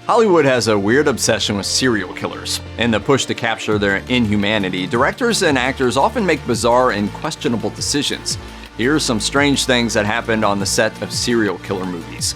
Hollywood has a weird obsession with serial killers. In the push to capture their inhumanity, directors and actors often make bizarre and questionable decisions. Here are some strange things that happened on the set of serial killer movies.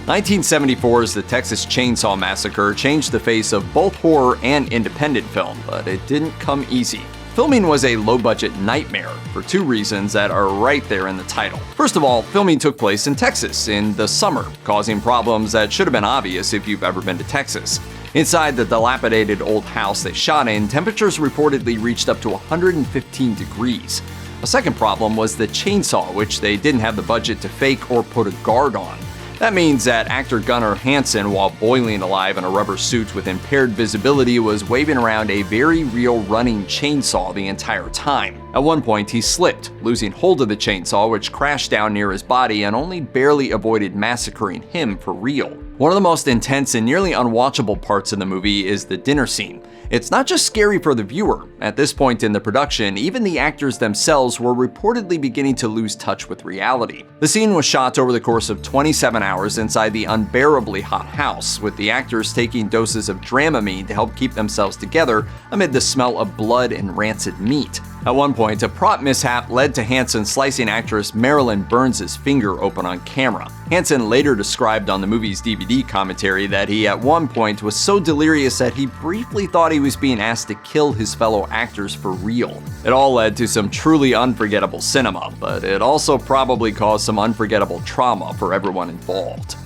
1974's The Texas Chainsaw Massacre changed the face of both horror and independent film, but it didn't come easy. Filming was a low-budget nightmare for two reasons that are right there in the title. First of all, filming took place in Texas in the summer, causing problems that should have been obvious if you've ever been to Texas. Inside the dilapidated old house they shot in, temperatures reportedly reached up to 115 degrees. A second problem was the chainsaw, which they didn't have the budget to fake or put a guard on. That means that actor Gunnar Hansen, while boiling alive in a rubber suit with impaired visibility, was waving around a very real running chainsaw the entire time. At one point, he slipped, losing hold of the chainsaw, which crashed down near his body and only barely avoided massacring him for real. One of the most intense and nearly unwatchable parts of the movie is the dinner scene. It's not just scary for the viewer. At this point in the production, even the actors themselves were reportedly beginning to lose touch with reality. The scene was shot over the course of 27 hours inside the unbearably hot house, with the actors taking doses of Dramamine to help keep themselves together amid the smell of blood and rancid meat. At one point, a prop mishap led to Hansen slicing actress Marilyn Burns' finger open on camera. Hansen later described on the movie's DVD commentary that he at one point was so delirious that he briefly thought he was being asked to kill his fellow actors for real. It all led to some truly unforgettable cinema, but it also probably caused some unforgettable trauma for everyone involved.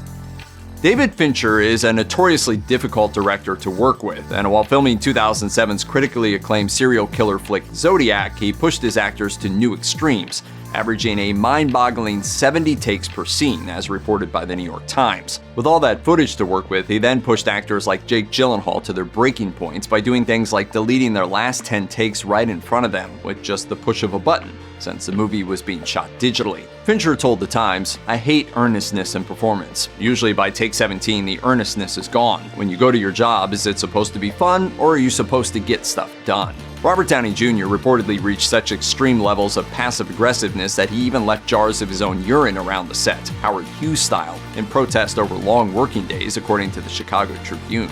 David Fincher is a notoriously difficult director to work with, and while filming 2007's critically acclaimed serial killer flick Zodiac, he pushed his actors to new extremes, averaging a mind-boggling 70 takes per scene, as reported by the New York Times. With all that footage to work with, he then pushed actors like Jake Gyllenhaal to their breaking points by doing things like deleting their last 10 takes right in front of them with just the push of a button, since the movie was being shot digitally. Fincher told The Times, "I hate earnestness in performance. Usually by take 17, the earnestness is gone. When you go to your job, is it supposed to be fun, or are you supposed to get stuff done?" Robert Downey Jr. reportedly reached such extreme levels of passive aggressiveness that he even left jars of his own urine around the set, Howard Hughes style, in protest over long working days, according to the Chicago Tribune.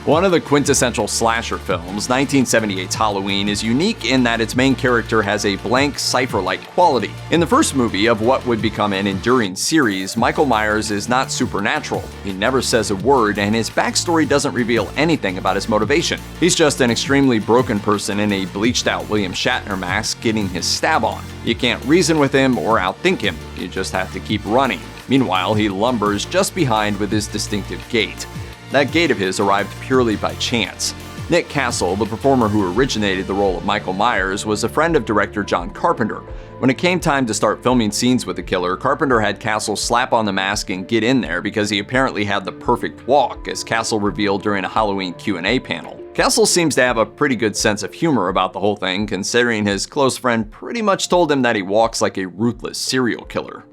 One of the quintessential slasher films, 1978's Halloween, is unique in that its main character has a blank, cipher-like quality. In the first movie of what would become an enduring series, Michael Myers is not supernatural. He never says a word, and his backstory doesn't reveal anything about his motivation. He's just an extremely broken person in a bleached-out William Shatner mask getting his stab on. You can't reason with him or outthink him. You just have to keep running. Meanwhile, he lumbers just behind with his distinctive gait. That gait of his arrived purely by chance. Nick Castle, the performer who originated the role of Michael Myers, was a friend of director John Carpenter. When it came time to start filming scenes with the killer, Carpenter had Castle slap on the mask and get in there because he apparently had the perfect walk, as Castle revealed during a Halloween Q&A panel. Castle seems to have a pretty good sense of humor about the whole thing, considering his close friend pretty much told him that he walks like a ruthless serial killer.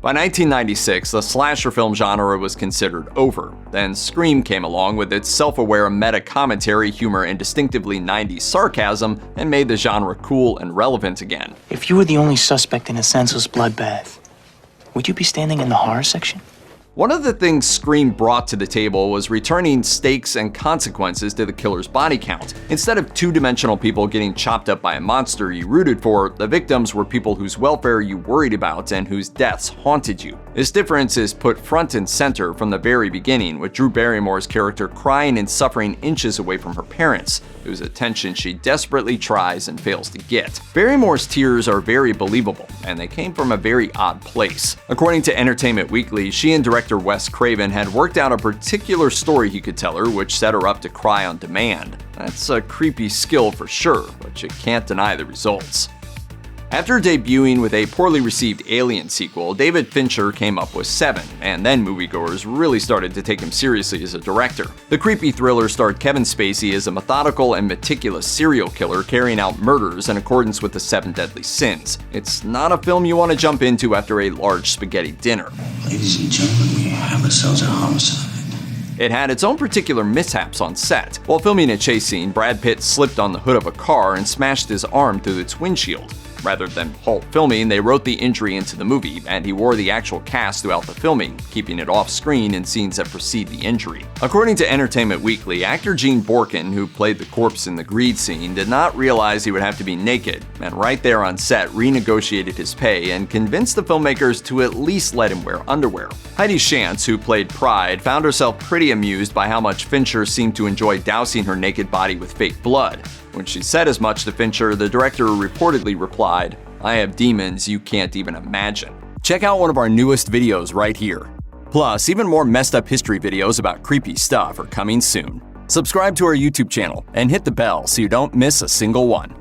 By 1996, the slasher film genre was considered over. Then Scream came along with its self-aware meta-commentary, humor, and distinctively 90s sarcasm and made the genre cool and relevant again. If you were the only suspect in a senseless bloodbath, would you be standing in the horror section? One of the things Scream brought to the table was returning stakes and consequences to the killer's body count. Instead of two-dimensional people getting chopped up by a monster you rooted for, the victims were people whose welfare you worried about and whose deaths haunted you. This difference is put front and center from the very beginning, with Drew Barrymore's character crying and suffering inches away from her parents, whose attention she desperately tries and fails to get. Barrymore's tears are very believable, and they came from a very odd place. According to Entertainment Weekly, she and director Wes Craven had worked out a particular story he could tell her, which set her up to cry on demand. That's a creepy skill for sure, but you can't deny the results. After debuting with a poorly received Alien sequel, David Fincher came up with Seven, and then moviegoers really started to take him seriously as a director. The creepy thriller starred Kevin Spacey as a methodical and meticulous serial killer carrying out murders in accordance with the 7 deadly sins. It's not a film you want to jump into after a large spaghetti dinner. Ladies and gentlemen, we have ourselves a homicide. It had its own particular mishaps on set. While filming a chase scene, Brad Pitt slipped on the hood of a car and smashed his arm through its windshield. Rather than halt filming, they wrote the injury into the movie, and he wore the actual cast throughout the filming, keeping it off screen in scenes that precede the injury. According to Entertainment Weekly, actor Gene Borkin, who played the corpse in the greed scene, did not realize he would have to be naked, and right there on set renegotiated his pay and convinced the filmmakers to at least let him wear underwear. Heidi Shantz, who played Pride, found herself pretty amused by how much Fincher seemed to enjoy dousing her naked body with fake blood. When she said as much to Fincher, the director reportedly replied, "I have demons you can't even imagine." Check out one of our newest videos right here. Plus, even more messed up history videos about creepy stuff are coming soon. Subscribe to our YouTube channel and hit the bell so you don't miss a single one.